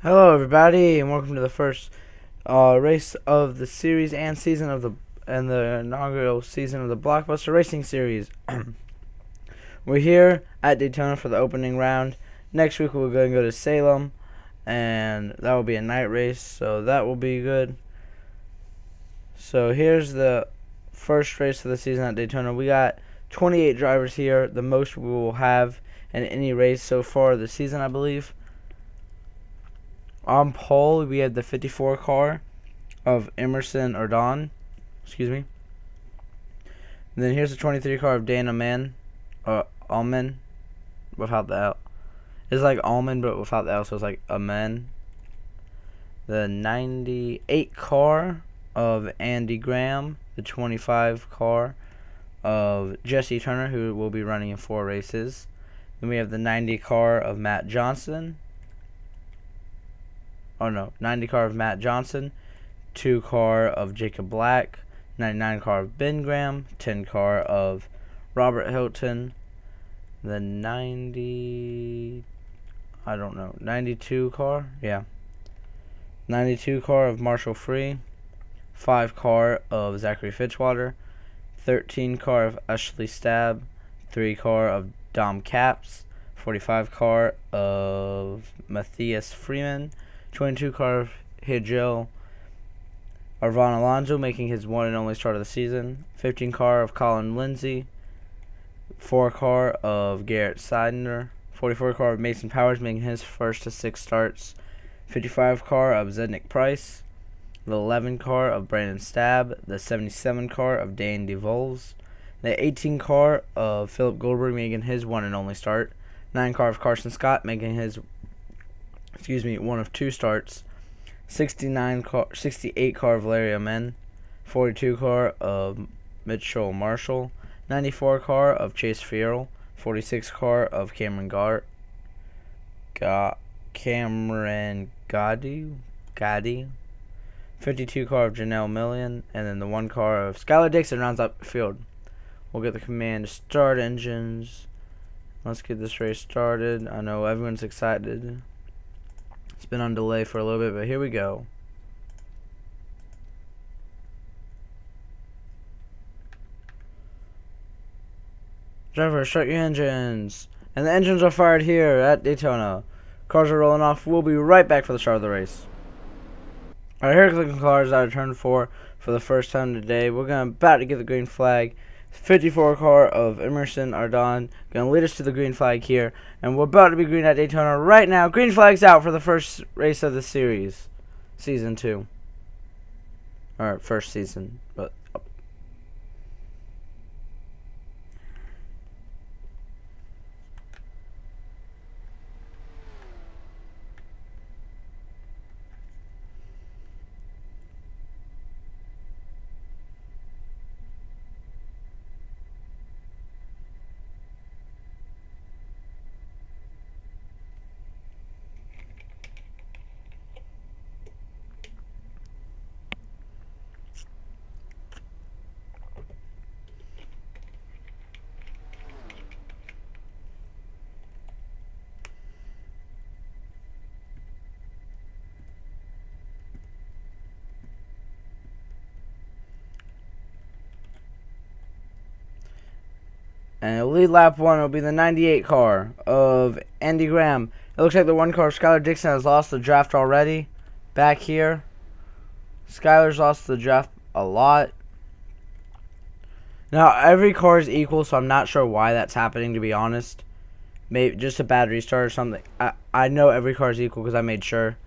Hello, everybody, and welcome to the first race of the series and the inaugural season of the Blockbuster Racing Series. We're here at Daytona for the opening round. Next week we're going to go to Salem, and that will be a night race, so that will be good. So here's the first race of the season at Daytona. We got 28 drivers here, the most we will have in any race so far this season, I believe. On pole, we have the 54 car of Emerson Ardon. Excuse me. And then here's the 23 car of Dana Allman, without the L. It's like Allman, but without the L, so it's like Amen. The 98 car of Andy Graham. The 25 car of Jesse Turner, who will be running in 4 races. Then we have the 90 car of Matt Johnson. 90 car of Matt Johnson, 2 car of Jacob Black, 99 car of Ben Graham, 10 car of Robert Hilton, the 92 car, 92 car of Marshall Free, 5 car of Zachary Fitzwater, 13 car of Ashley Stab, 3 car of Dom Capps, 45 car of Matthias Freeman, 22 car of Hidjo Arvon Alonso, making his one and only start of the season. 15 car of Colin Lindsay. 4 car of Garrett Seidner. 44 car of Mason Powers, making his first to 6 starts. 55 car of Zednick Price. The 11 car of Brandon Stab. The 77 car of Dan DeVolz. The 18 car of Philip Goldberg, making his one and only start. 9 car of Carson Scott, making his one of 2 starts. 68 car of Larry Amen, 42 car of Mitchell Marshall, 94 car of Chase Fierro, 46 car of Cameron Gotti, 52 car of Janelle Million, and then the 1 car of Skylar Dixon rounds up the field. We'll get the command to start engines. Let's get this race started. I know everyone's excited. It's been on delay for a little bit, but here we go. Driver, start your engines. And the engines are fired here at Daytona. Cars are rolling off. We'll be right back for the start of the race. Alright, here are the cars out of turn 4 for the first time today. We're about to get the green flag. 54 car of Emerson Ardon gonna lead us to the green flag here, and we're about to be green at Daytona right now. Green flag's out for the first race of the series, season 2, or first season, but and lead lap 1 will be the 98 car of Andy Graham. It looks like the 1 car of Skylar Dixon has lost the draft already. Back here, Skylar's lost the draft a lot. Now, every car is equal, so I'm not sure why that's happening, to be honest. Maybe just a bad restart or something. I know every car is equal because I made sure.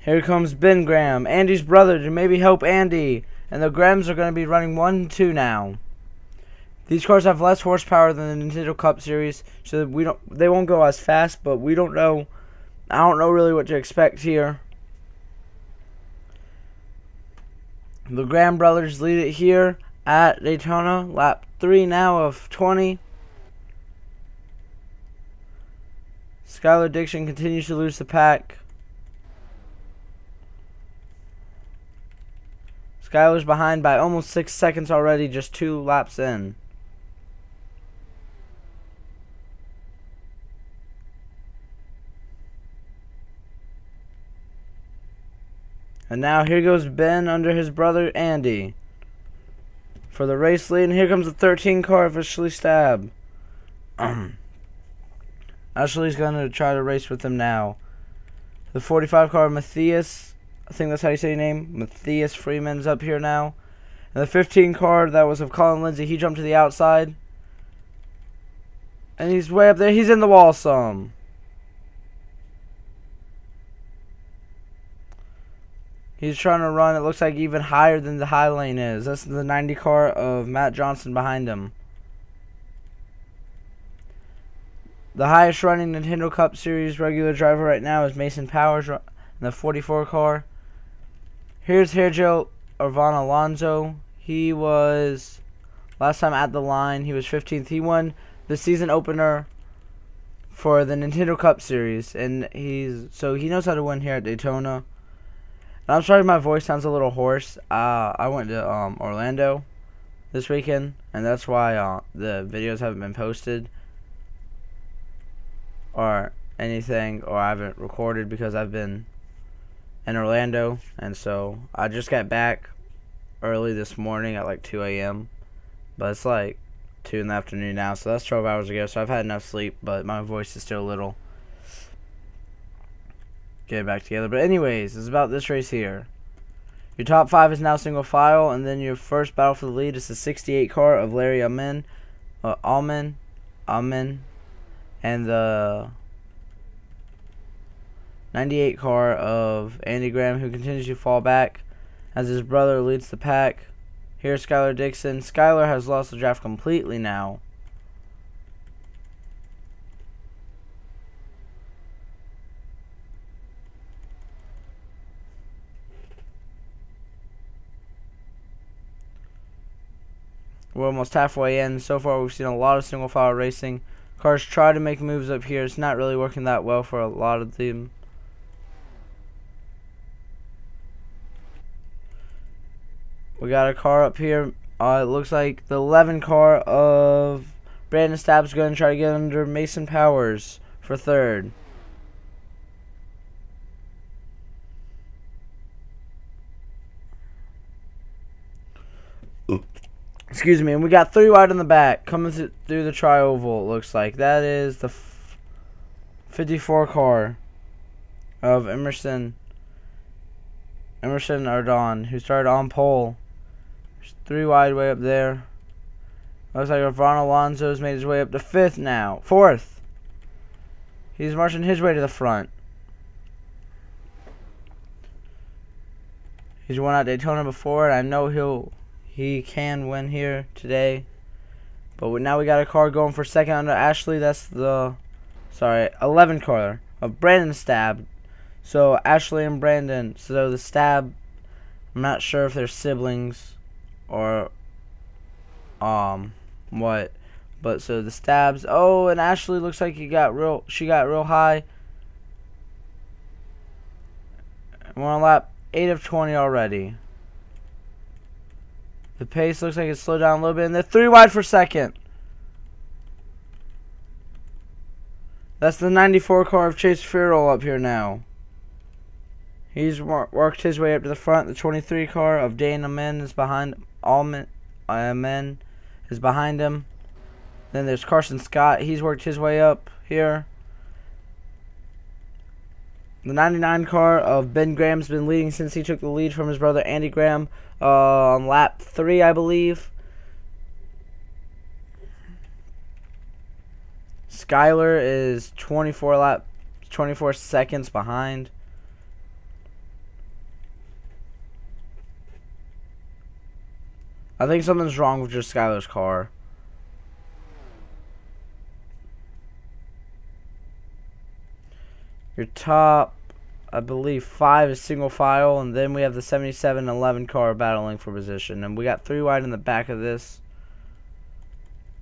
Here comes Ben Graham, Andy's brother, to maybe help Andy. And the Grahams are going to be running 1-2 now. These cars have less horsepower than the Nintendo Cup Series, so they won't go as fast, but we don't know. I don't know really what to expect here. The Graham brothers lead it here at Daytona, lap 3 now of 20. Skylar Dixon continues to lose the pack. Skylar's behind by almost 6 seconds already, just 2 laps in. And now here goes Ben under his brother Andy for the race lead. And here comes the 13 car of Ashley Stab. Ashley's going to try to race with him now. The 45 car, Matthias, I think that's how you say your name, Matthias Freeman's up here now. And the 15 car that was of Colin Lindsay, he jumped to the outside. And he's way up there. He's in the wall some. He's trying to run, it looks like, even higher than the high lane is. That's the 90 car of Matt Johnson behind him. The highest running Nintendo Cup Series regular driver right now is Mason Powers in the 44 car. Here's Sergio Irvan Alonso. He was, last time at the line, he was 15th. He won the season opener for the Nintendo Cup Series, and he knows how to win here at Daytona. And I'm sorry my voice sounds a little hoarse. I went to Orlando this weekend, and that's why the videos haven't been posted or anything, or I haven't recorded because I've been in Orlando. And so I just got back early this morning at like 2 a.m. But it's like 2 in the afternoon now, so that's 12 hours ago. So I've had enough sleep, but my voice is still a little. Get it back together. But anyways, it's about this race here. Your top 5 is now single file, and then your first battle for the lead is the 68 car of Larry Allman, and the 98 car of Andy Graham, who continues to fall back as his brother leads the pack. Here's Skylar Dixon. Skylar has lost the draft completely now. We're almost halfway in. So far, we've seen a lot of single file racing. Cars try to make moves up here. It's not really working that well for a lot of them. We got a car up here. It looks like the 11 car of Brandon Stabb's going to try to get under Mason Powers for third. Excuse me. And we got 3 wide in the back coming through the tri-oval, it looks like. That is the 54 car of Emerson Ardon, who started on pole. 3 wide way up there. Looks like Ron Alonso's made his way up to 5th now. 4th. He's marching his way to the front. He's won at Daytona before, and I know he can win here today. But now we got a car going for second under Ashley. That's the 11 car of Brandon Stab. So Ashley and Brandon. So the Stab, I'm not sure if they're siblings or what, but so the Stabs. Oh, and Ashley looks like she got real high. We're on lap 8 of 20 already. The pace looks like it's slowed down a little bit, and they're 3 wide for second. That's the 94 car of Chase Farrell up here now. He's worked his way up to the front. The 23 car of Dane Amen is behind. Amen is behind him. Then there's Carson Scott. He's worked his way up here. The 99 car of Ben Graham's been leading since he took the lead from his brother Andy Graham on lap 3, I believe. Skylar is 24 seconds behind. I think something's wrong with just Skylar's car. Your top, I believe, 5 is single file, and then we have the 77-11 car battling for position. And we got 3 wide in the back of this.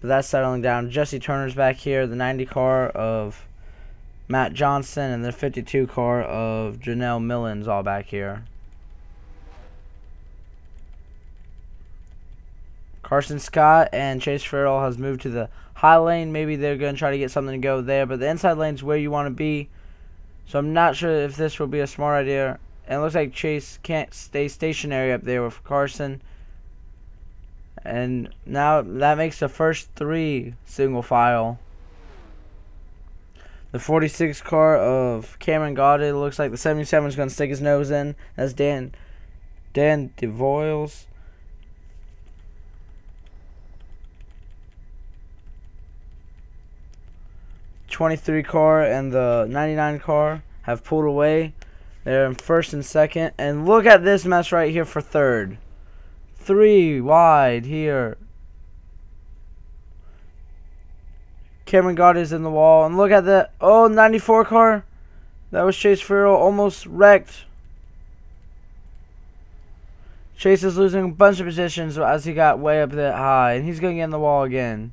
But that's settling down. Jesse Turner's back here, the 90 car of Matt Johnson, and the 52 car of Janelle Millen's all back here. Carson Scott and Chase Farrell has moved to the high lane. Maybe they're going to try to get something to go there, but the inside lane is where you want to be. So I'm not sure if this will be a smart idea And it looks like Chase can't stay stationary up there with Carson. And now that makes the first 3 single file. The 46 car of Cameron Goddard. Looks like the 77 is going to stick his nose in. That's Dan DeVoyles. '23 car and the 99 car have pulled away. They're in first and second. And look at this mess right here for third. 3 wide here. Cameron Goddard is in the wall. And look at that. Oh, 94 car. That was Chase Farrell. Almost wrecked. Chase is losing a bunch of positions as he got way up that high. And he's going to get in the wall again.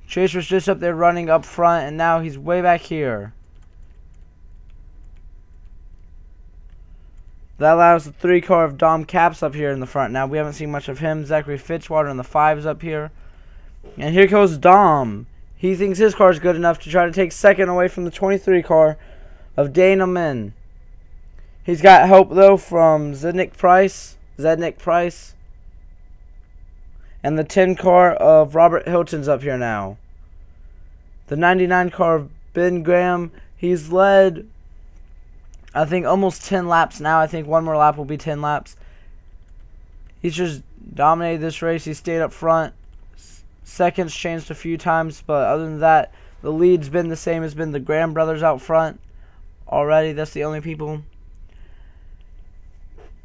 Chase was just up there running up front. And now he's way back here. That allows the 3 car of Dom Capps up here in the front. Now we haven't seen much of him. Zachary Fitzwater in the 5s up here. And here goes Dom. He thinks his car is good enough to try to take second away from the 23 car of Dana Min. He's got help though from Zednick Price. And the 10 car of Robert Hilton's up here now. The 99 car of Ben Graham. He's led, I think, almost 10 laps now. I think one more lap will be 10 laps. He's just dominated this race. He stayed up front. Seconds changed a few times, but other than that, the lead's been the same as been the Graham brothers out front already. That's the only people.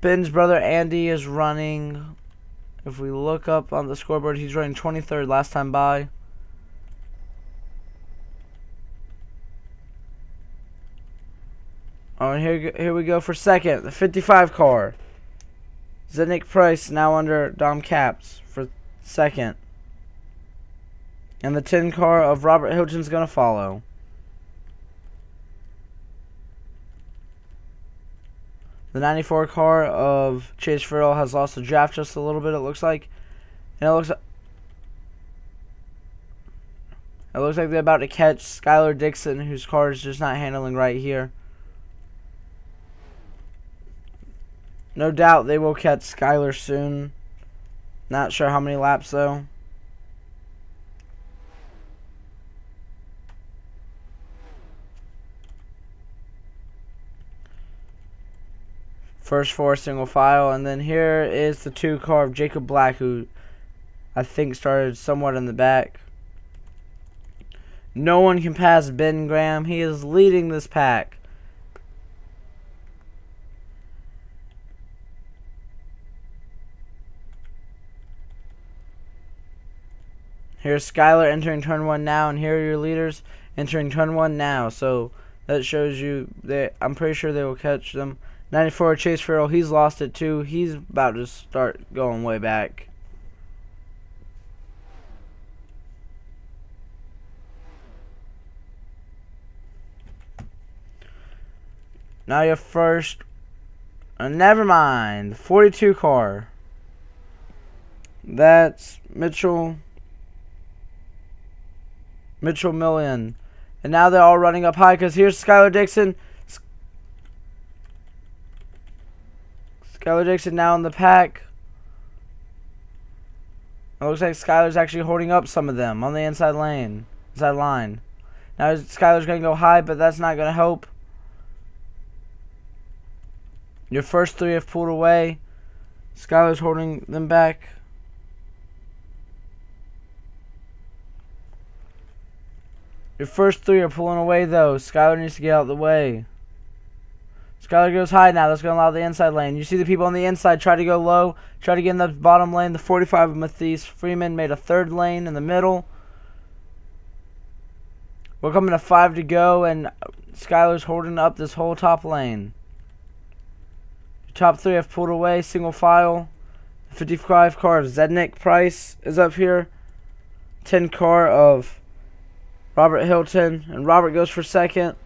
Ben's brother Andy is running. If we look up on the scoreboard, he's running 23rd last time by. Oh, and here we go for second. The 55 car. Zednick Price now under Dom Capps for second. And the 10 car of Robert Hilton's going to follow. The 94 car of Chase Farrell has lost the draft just a little bit, it looks like. And it looks like they're about to catch Skylar Dixon, whose car is just not handling right here. No doubt they will catch Skylar soon. Not sure how many laps though. First 4 single file, and then here is the 2 car of Jacob Black, who I think started somewhat in the back. No one can pass Ben Graham. He is leading this pack. Here's Skylar entering turn 1 now, and here are your leaders entering turn 1 now. So that shows you that I'm pretty sure they will catch them. 94 Chase Farrell, he's lost it too. He's about to start going way back. Now your first, never mind, 42 car. That's Mitchell Millian. And now they're all running up high because here's Skylar Dixon. Skylar Dixon now in the pack. It looks like Skylar's actually holding up some of them on the inside line. Now Skylar's going to go high, but that's not going to help. Your first 3 have pulled away. Skylar's holding them back. Your first 3 are pulling away though. Skylar needs to get out of the way. Skylar goes high now. That's going to allow the inside lane. You see the people on the inside try to go low. Try to get in the bottom lane. The 45 of Mathias Freeman made a 3rd lane in the middle. We're coming to 5 to go. And Skylar's holding up this whole top lane. The top 3 have pulled away. Single file. 55 car of Zednick Price is up here. 10 car of Robert Hilton. And Robert goes for second.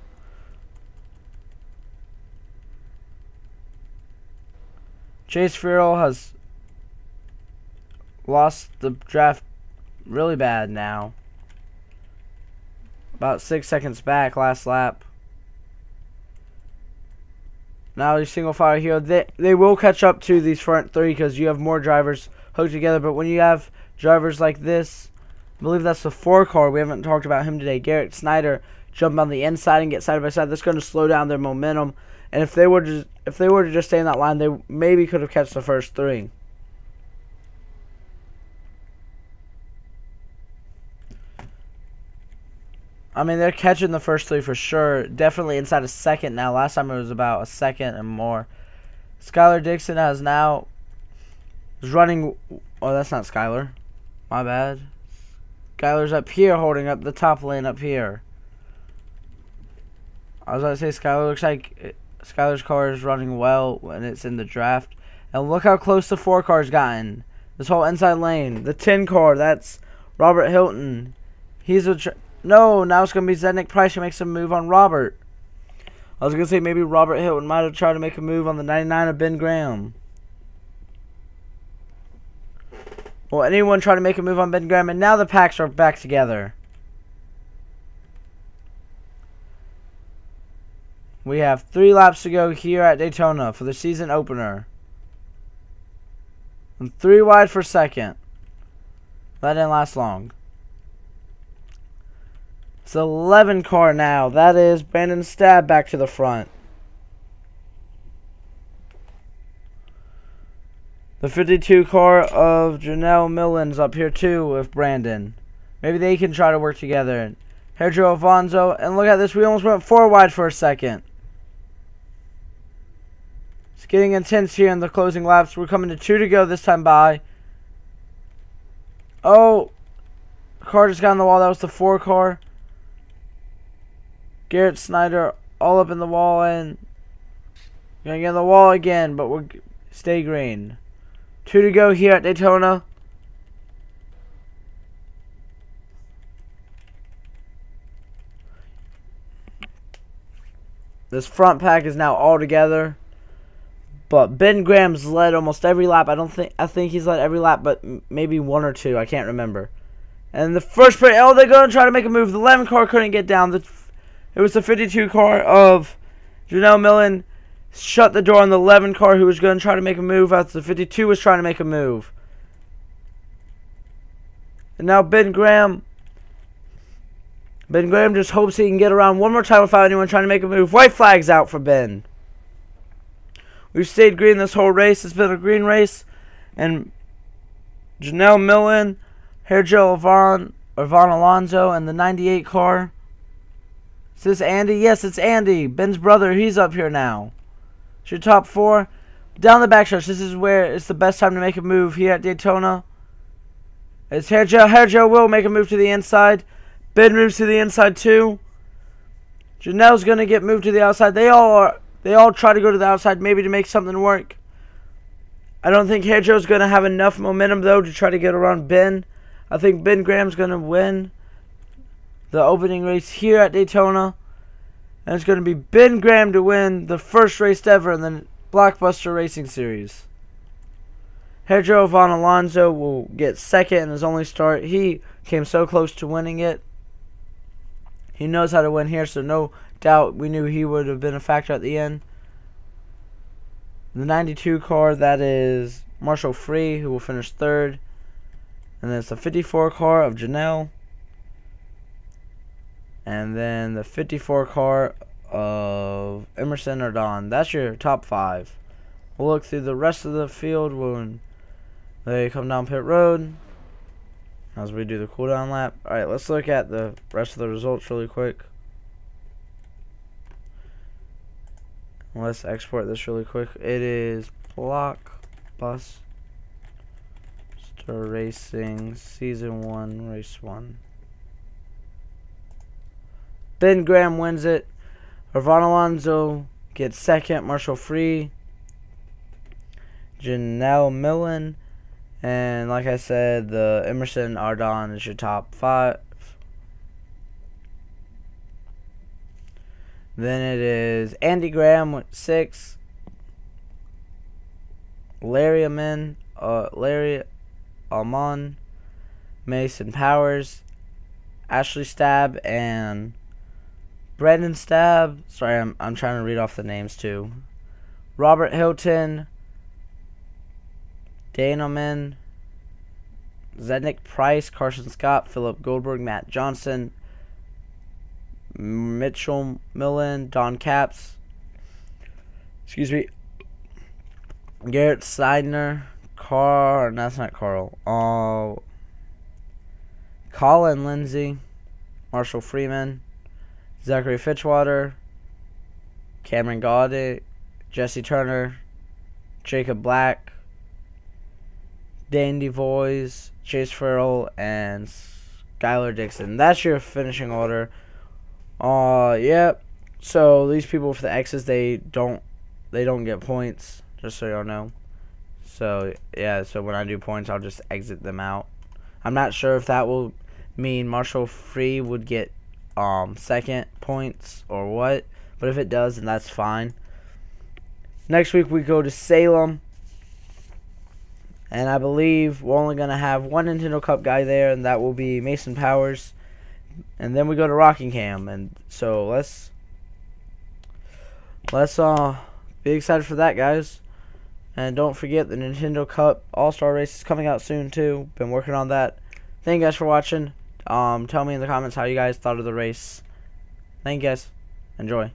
Chase Farrell has lost the draft really bad now. About 6 seconds back last lap. Now these single file here, they will catch up to these front three because you have more drivers hooked together. But when you have drivers like this, I believe that's the 4 car. We haven't talked about him today. Garrett Snyder jump on the inside and get side by side. That's going to slow down their momentum. And if they were to just stay in that line, they maybe could have catch the first 3. I mean, they're catching the first 3 for sure. Definitely inside a second now. Last time it was about a second and more. Skylar Dixon is running. Oh, that's not Skylar. My bad. Skylar's up here holding up the top lane up here. I was about to say Skylar looks like Skylar's car is running well when it's in the draft. And look how close the 4 car's gotten. This whole inside lane. The 10 car, that's Robert Hilton. He's a... No, now it's going to be Zednik Price who makes a move on Robert. I was going to say maybe Robert Hilton might have tried to make a move on the 99 of Ben Graham. Well, anyone try to make a move on Ben Graham, and now the packs are back together. We have 3 laps to go here at Daytona for the season opener. And 3 wide for second. That didn't last long. It's the 11 car now. That is Brandon Stab back to the front. The 52 car of Janelle Millen's up here too with Brandon. Maybe they can try to work together. Sergio Alfonso. And look at this. We almost went 4 wide for a second. It's getting intense here in the closing laps. We're coming to 2 to go this time by. Oh. Car just got on the wall. That was the 4 car. Garrett Snyder all up in the wall and gonna get on the wall again, but we'll stay green. 2 to go here at Daytona. This front pack is now all together. But Ben Graham's led almost every lap. I think he's led every lap, but maybe 1 or 2. I can't remember. And the first they're going to try to make a move. The 11 car couldn't get down. It was the 52 car of Janelle Millen. Shut the door on the 11 car who was going to try to make a move after the 52 was trying to make a move. And now Ben Graham just hopes he can get around one more time without anyone trying to make a move. White flag's out for Ben. We've stayed green this whole race. It's been a green race. And Janelle Millen, Sergio Vaughn Alonso, and the 98 car. Is this Andy? Yes, it's Andy. Ben's brother. He's up here now. It's your top 4. Down the backstretch. This is where it's the best time to make a move here at Daytona. It's Sergio. Sergio will make a move to the inside. Ben moves to the inside too. Janelle's going to get moved to the outside. They all try to go to the outside maybe to make something work. I don't think Sergio's going to have enough momentum though to try to get around Ben. I think Ben Graham's going to win the opening race here at Daytona. And it's going to be Ben Graham to win the first race ever in the Blockbuster Racing Series. Sergio Vaughn Alonso will get second in his only start. He came so close to winning it. He knows how to win here, so no doubt we knew he would have been a factor at the end. The 92 car, that is Marshall Free, who will finish 3rd. And then it's the 54 car of Janelle. And then the 54 car of Emerson or Don. That's your top 5. We'll look through the rest of the field when they come down pit road as we do the cooldown lap. Alright, let's look at the rest of the results really quick. Let's export this really quick. It is Blockbuster Racing Season 1, Race 1. Ben Graham wins it. Vaughn Alonso gets second. Marshall Free. Janelle Millen. And like I said, the Emerson Ardon is your top 5. Then it is Andy Graham with 6. Larry Almon. Mason Powers. Ashley Stab and Brandon Stab. Sorry, I'm trying to read off the names too. Robert Hilton, Daneman, Zednick Price, Carson Scott, Philip Goldberg, Matt Johnson, Mitchell Millen, Don Capps, Garrett Seidner, that's not Carl, Colin Lindsay, Marshall Freeman, Zachary Fitchwater, Cameron Gaudy, Jesse Turner, Jacob Black, Dane DeVoys, Chase Farrell, and Skylar Dixon. That's your finishing order. Yep. So these people for the X's, they don't get points, just so y'all know. So yeah, so when I do points, I'll just exit them out. I'm not sure if that will mean Marshall Free would get second points or what, but if it does, then that's fine. Next week we go to Salem, and I believe we're only gonna have one Nintendo Cup guy there, and that will be Mason Powers. And then we go to Rockingham, and so let's be excited for that, guys. And don't forget the Nintendo Cup All-Star Race is coming out soon too. Been working on that. Thank you guys for watching. Tell me in the comments how you guys thought of the race. Thank you guys. Enjoy.